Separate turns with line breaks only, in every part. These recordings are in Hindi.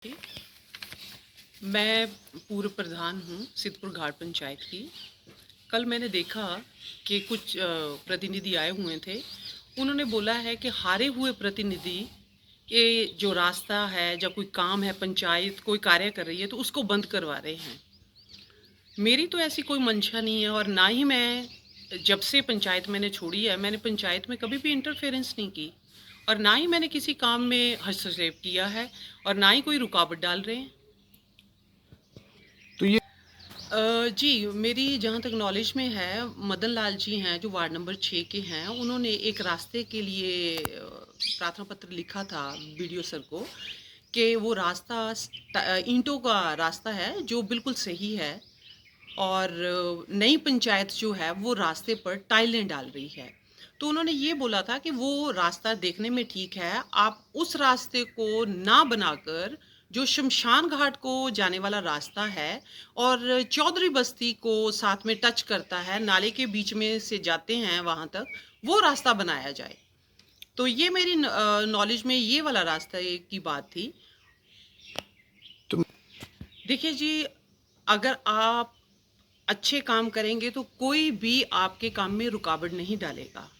मैं पूर्व प्रधान हूँ सिद्धपुर घाट पंचायत की। कल मैंने देखा कि कुछ प्रतिनिधि आए हुए थे। उन्होंने बोला है कि हारे हुए प्रतिनिधि के जो रास्ता है, जब कोई काम है, पंचायत कोई कार्य कर रही है तो उसको बंद करवा रहे हैं। मेरी तो ऐसी कोई मंशा नहीं है, और ना ही मैं, जब से पंचायत मैंने छोड़ी है, मैंने पंचायत में कभी भी इंटरफेरेंस नहीं की, और ना ही मैंने किसी काम में हस्तक्षेप किया है, और ना ही कोई रुकावट डाल रहे हैं।
तो ये
जी, मेरी जहाँ तक नॉलेज में है, मदन लाल जी हैं जो वार्ड नंबर 6 के हैं। उन्होंने एक रास्ते के लिए प्रार्थना पत्र लिखा था बीडीओ सर को कि वो रास्ता ईंटों का रास्ता है जो बिल्कुल सही है, और नई पंचायत जो है वो रास्ते पर टाइलें डाल रही है। तो उन्होंने ये बोला था कि वो रास्ता देखने में ठीक है, आप उस रास्ते को ना बनाकर जो शमशान घाट को जाने वाला रास्ता है और चौधरी बस्ती को साथ में टच करता है, नाले के बीच में से जाते हैं वहाँ तक, वो रास्ता बनाया जाए। तो ये मेरी नॉलेज में ये वाला रास्ता की बात थी।
तो
देखिए जी, अगर आप अच्छे काम करेंगे तो कोई भी आपके काम में रुकावट नहीं डालेगा।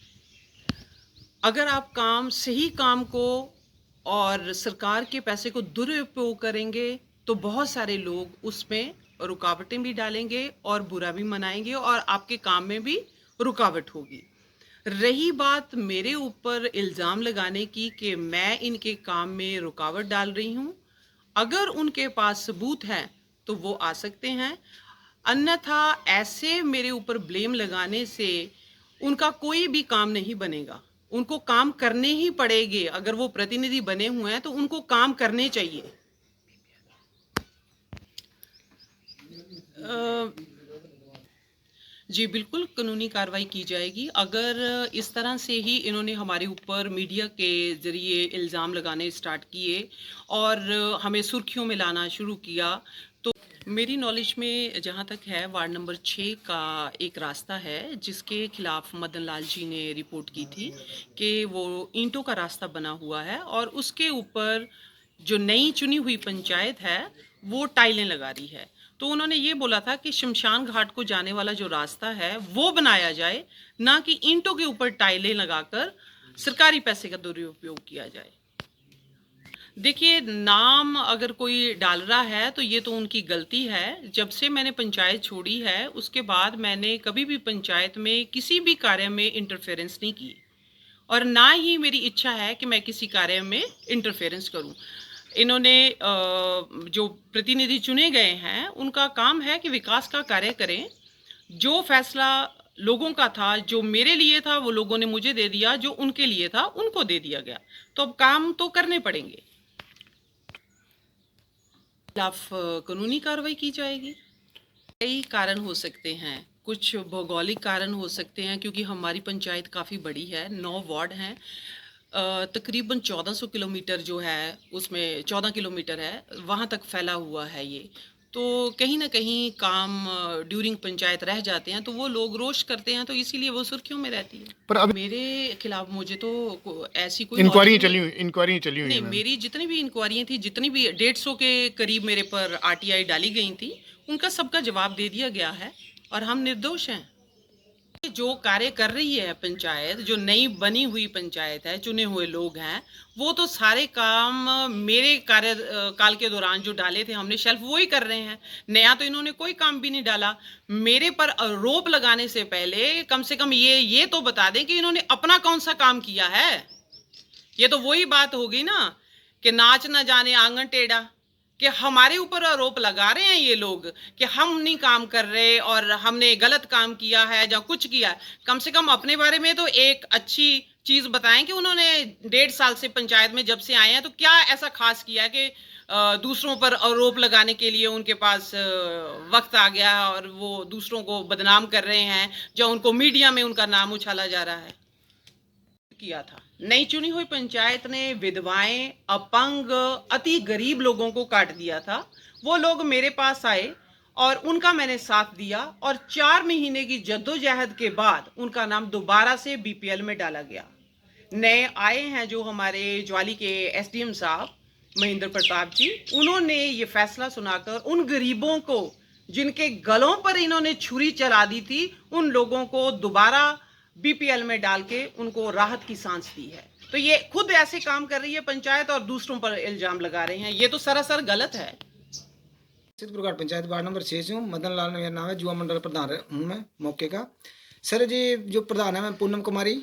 अगर आप सही काम को और सरकार के पैसे को दुरुपयोग करेंगे तो बहुत सारे लोग उसमें रुकावटें भी डालेंगे और बुरा भी मनाएंगे, और आपके काम में भी रुकावट होगी। रही बात मेरे ऊपर इल्ज़ाम लगाने की कि मैं इनके काम में रुकावट डाल रही हूँ, अगर उनके पास सबूत हैं तो वो आ सकते हैं, अन्यथा ऐसे मेरे ऊपर ब्लेम लगाने से उनका कोई भी काम नहीं बनेगा। उनको काम करने ही पड़ेंगे। अगर वो प्रतिनिधि बने हुए हैं तो उनको काम करने चाहिए। अ, जी बिल्कुल, कानूनी कार्रवाई की जाएगी। अगर इस तरह से ही इन्होंने हमारे ऊपर मीडिया के ज़रिए इल्ज़ाम लगाने स्टार्ट किए और हमें सुर्खियों में लाना शुरू किया, तो मेरी नॉलेज में जहाँ तक है, वार्ड नंबर 6 का एक रास्ता है जिसके खिलाफ मदन लाल जी ने रिपोर्ट की थी कि वो ईंटों का रास्ता बना हुआ है, और उसके ऊपर जो नई चुनी हुई पंचायत है वो टाइलें लगा रही है। तो उन्होंने ये बोला था कि शमशान घाट को जाने वाला जो रास्ता है वो बनाया जाए, ना कि ईंटों के ऊपर टाइलें लगाकर सरकारी पैसे का दुरुपयोग किया जाए। देखिए, नाम अगर कोई डाल रहा है तो ये तो उनकी गलती है। जब से मैंने पंचायत छोड़ी है उसके बाद मैंने कभी भी पंचायत में किसी भी कार्य में इंटरफेरेंस नहीं की, और ना ही मेरी इच्छा है कि मैं किसी कार्य में इंटरफेरेंस करूं। इन्होंने जो प्रतिनिधि चुने गए हैं उनका काम है कि विकास का कार्य करें। जो फैसला लोगों का था, जो मेरे लिए था, वो लोगों ने मुझे दे दिया, जो उनके लिए था उनको दे दिया गया। तो अब काम तो करने पड़ेंगे। खिलाफ कानूनी कार्रवाई की जाएगी। कई कारण हो सकते हैं, कुछ भौगोलिक कारण हो सकते हैं, क्योंकि हमारी पंचायत काफ़ी बड़ी है, 9 वार्ड हैं। तकरीबन 1400 किलोमीटर जो है उसमें 14 किलोमीटर है, वहाँ तक फैला हुआ है ये। तो कहीं ना कहीं काम ड्यूरिंग पंचायत रह जाते हैं तो वो लोग रोष करते हैं, तो इसीलिए वो सुर्खियों में रहती है।
पर अभी
मेरे खिलाफ मुझे तो ऐसी कोई नॉलेज नहीं।
इंक्वायरी चली हुई है
नहीं,
मैम।
मेरी जितनी भी इंक्वायरियाँ थी, जितनी भी 150 के करीब मेरे पर आरटीआई डाली गई थी, उनका सबका जवाब दे दिया गया है और हम निर्दोष हैं। जो कार्य कर रही है पंचायत, जो नई बनी हुई पंचायत है, चुने हुए लोग हैं, वो तो सारे काम मेरे कार्य काल के दौरान जो डाले थे हमने शेल्फ, वो ही कर रहे हैं। नया तो इन्होंने कोई काम भी नहीं डाला। मेरे पर आरोप लगाने से पहले कम से कम ये तो बता दें कि इन्होंने अपना कौन सा काम किया है। ये तो वही बात होगी ना कि नाच ना जाने आंगन टेढ़ा, कि हमारे ऊपर आरोप लगा रहे हैं ये लोग कि हम नहीं काम कर रहे और हमने गलत काम किया है या कुछ किया। कम से कम अपने बारे में तो एक अच्छी चीज बताएं कि उन्होंने 1.5 साल से पंचायत में जब से आए हैं तो क्या ऐसा खास किया है कि दूसरों पर आरोप लगाने के लिए उनके पास वक्त आ गया है और वो दूसरों को बदनाम कर रहे हैं, जो उनको मीडिया में उनका नाम उछाला जा रहा है। किया था, नई चुनी हुई पंचायत ने विधवाएं, अपंग, अति गरीब लोगों को काट दिया था। वो लोग मेरे पास आए और उनका मैंने साथ दिया, और 4 महीने की जद्दोजहद के बाद उनका नाम दोबारा से बीपीएल में डाला गया। नए आए हैं जो हमारे ज्वाली के एसडीएम साहब, महेंद्र प्रताप जी, उन्होंने ये फैसला सुनाकर उन गरीबों को जिनके गलों पर इन्होंने छुरी चला दी थी, उन लोगों को दोबारा बीपीएल में डाल के उनको राहत की सांस दी है। तो ये खुद ऐसे काम कर रही है पंचायत और दूसरों पर इल्जाम लगा रहे हैं, ये तो सरासर गलत है।
सिद्धपुर घाट पंचायत वार्ड नंबर 6 से हूँ। मदन लाल मेरा नाम है, युवा मंडल प्रधान हूँ मैं मौके का। सर जी जो प्रधान है मैं पूनम कुमारी,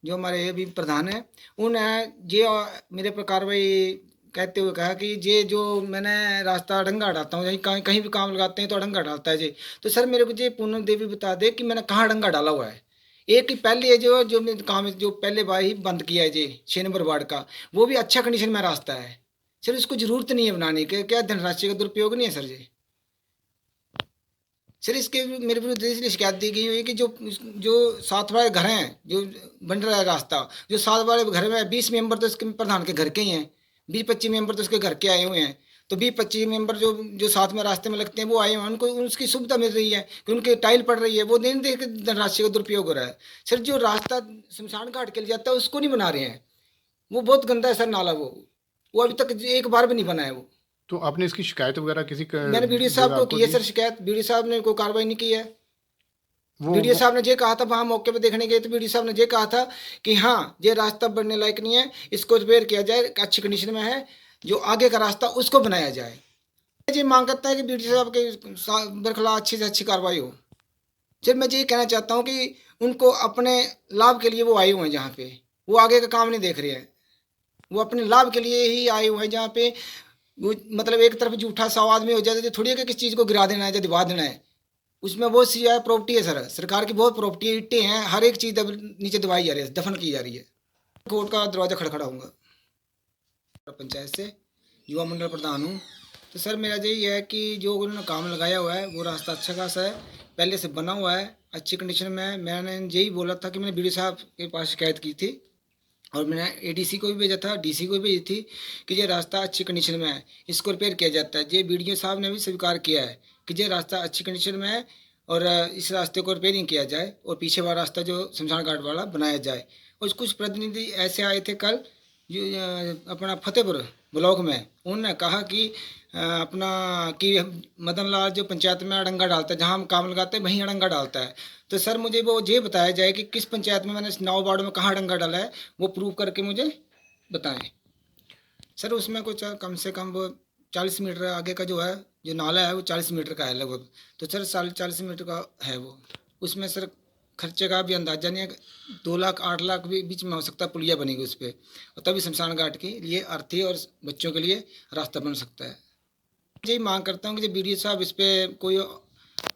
जो हमारे अभी प्रधान है, उन्हें ये मेरे पर कार्रवाई कहते हुए कहा कि ये जो मैंने रास्ता अड़ंगा डालता हूँ, यहीं कहीं कहीं भी काम लगाते हैं तो अड़ंगा डालता है जी। तो सर मेरे को ये पूनम देवी बता दे कि मैंने कहाँ अड़ंगा डाला हुआ है। एक ही पहले ये जो जो मैंने काम जो पहले बार ही बंद किया है जी 6 नंबर वार्ड का, वो भी अच्छा कंडीशन में रास्ता है सर, उसको जरूरत नहीं है बनाने की। क्या धनराशि का दुरुपयोग नहीं है सर जी। सर इसके मेरे विरुद्ध इसलिए शिकायत दी गई हुई है कि जो जो साथ वाले घर हैं, जो बन रहा है रास्ता, जो साथ वाले घर में 20 मेंबर तो इसके प्रधान के घर के ही हैं, 20-25 मेंबर तो उसके घर के आए हुए हैं। तो 20-25 मेंबर जो जो साथ में रास्ते में लगते हैं वो आए हुए हैं, उनको उसकी सुविधा मिल रही है कि उनके टाइल पड़ रही है, वो नहीं देख के धनराशि का दुरुपयोग हो रहा है। सर जो रास्ता शमशान घाट के लिए जाता है उसको नहीं बना रहे हैं, वो बहुत गंदा है सर नाला। वो अभी तक एक बार भी नहीं बना है वो।
तो आपने इसकी शिकायत वगैरह
मैंने बीडीओ साहब को की है
दी?
सर शिकायत, बीडीओ साहब ने कोई कार्रवाई नहीं की है।
वो
बीडीओ साहब ने ये कहा था, वहाँ मौके पे देखने गए तो बीडीओ साहब ने ये कहा था कि हाँ ये रास्ता बनने लायक नहीं है, इसको रिपेयर किया जाए, अच्छी कंडीशन में है, जो आगे का रास्ता उसको बनाया जाए। ये मांग करता है कि बीडीओ साहब के बरखलाफ अच्छी से अच्छी कार्रवाई हो। सर मैं ये कहना चाहता हूँ कि उनको अपने लाभ के लिए वो आए हुए हैं जहाँ पे, वो आगे का काम नहीं देख रहे हैं, वो अपने लाभ के लिए ही आए हुए हैं जहाँ पे वो मतलब एक तरफ झूठा सवाद में हो जाता है, थोड़ी है कि किस चीज़ को गिरा देना है या दिवा देना है। उसमें बहुत सी है प्रॉपर्टी है सर, सरकार की बहुत प्रॉपर्टी है, ईंटें हैं, हर एक चीज़ नीचे दबाई जा रही है, दफन की जा रही है। कोर्ट का दरवाज़ा खड़खड़ाऊंगा। पंचायत से युवा मंडल प्रधान हूँ। तो सर मेरा यही है कि जो उन्होंने काम लगाया हुआ है वो रास्ता अच्छा खासा है, पहले से बना हुआ है, अच्छी कंडीशन में है। मैंने यही बोला था कि मैंने बीडीओ साहब के पास शिकायत की थी और मैंने एडीसी को भी भेजा था, डीसी को भी भेजी थी कि ये रास्ता अच्छी कंडीशन में है, इसको रिपेयर किया जाता है। ये बीडीओ साहब ने भी स्वीकार किया है कि ये रास्ता अच्छी कंडीशन में है और इस रास्ते को रिपेयरिंग किया जाए और पीछे वाला रास्ता जो शमशान घाट वाला बनाया जाए। और कुछ प्रतिनिधि ऐसे आए थे कल जो अपना फतेहपुर ब्लॉक में, उन्होंने कहा कि अपना कि मदन लाल जो पंचायत में अड़ंगा डालता है, जहाँ हम काम लगाते हैं वहीं अड़ंगा डालता है। तो सर मुझे वो ये बताया जाए कि किस पंचायत में मैंने 9 वार्ड में कहाँ अड़ंगा डाला है, वो प्रूव करके मुझे बताएं। सर उसमें कुछ कम से कम वो 40 मीटर आगे का जो है जो नाला है वो 40 मीटर का है लगभग। तो सर 40 मीटर का है वो, उसमें सर खर्चे का भी अंदाजा नहीं है, 2 लाख 8 लाख भी बीच में हो सकता है, पुलिया बनेगी उस पर, और तभी शमशान घाट के लिए अर्थी और बच्चों के लिए रास्ता बन सकता है। यही मांग करता हूँ कि बीडीओ साहब इस पर कोई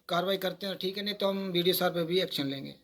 कार्रवाई करते हैं ठीक है, नहीं तो हम बीडीओ साहब पे भी एक्शन लेंगे।